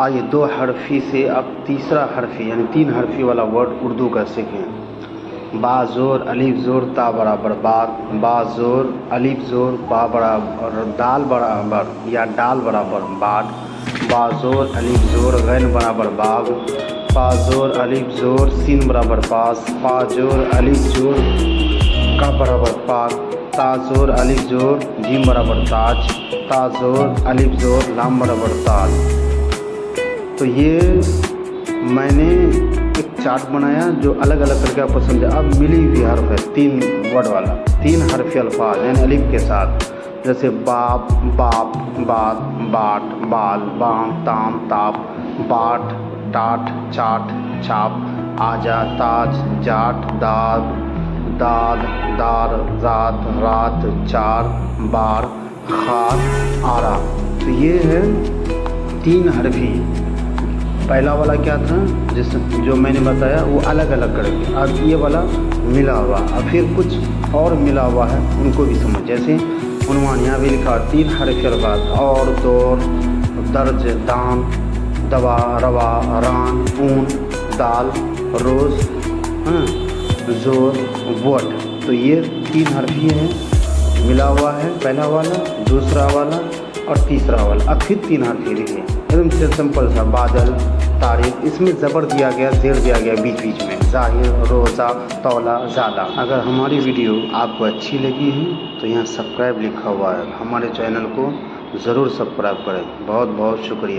آئیے 2 حرفی سے اب تیسرا حرفی یعنی 3 حرفی والا ورڈ اردو کا سیکھیں۔ با زور الف زور تا برابر بات، با زور الف زور با برابر دال برابر یا ڈال برابر باٹ، با زور الف زور غین برابر باغ، پا زور الف زور سین برابر پاس، پا زور الف زور کا برابر پاک، تا زور الف زور جیم برابر تاج، تا زور الف زور لام برابر تاج۔ تو یہ میں نے ایک چارٹ بنایا جو الگ الگ کر کے آپ کو سمجھا۔ اب ملی ہوئی حرف ہے 3 ورڈ والا، 3 حرفی الفاظ یعنی الف کے ساتھ، جیسے باپ باپ بات باٹ بال بام تام تاپ، باٹ ٹاٹ چاٹ چھاپ، آجا تاج جاٹ داد داد دار ذات رات چار بار خات آرا۔ تو یہ ہے 3 حرفی۔ پہلا والا کیا تھا جو میں نے بتایا وہ الگ الگ کر کے، اب یہ والا ملا ہوا، اب پھر کچھ اور ملا ہوا ہے ان کو بھی سمجھ۔ جیسے عنوان یہاں بھی لکھا 3 حرفی الفاظ، اور دور درج دان دوا روا ران اون دال روز زور وٹ۔ تو یہ 3 حرفی ہے، ملا ہوا ہے پہلا والا دوسرا والا اور تیسرا والا۔ اب پھر 3 حرفی لکھیں ایک دم سے سمپل سا، بادل تاریخ، اس میں زبر دیا گیا زیر دیا گیا بیچ بیچ میں، ظاہر روزہ تولا زیادہ۔ اگر ہماری ویڈیو آپ کو اچھی لگی ہے تو یہاں سبسکرائب لکھا ہوا ہے، ہمارے چینل کو ضرور سبسکرائب کریں۔ بہت بہت شکریہ۔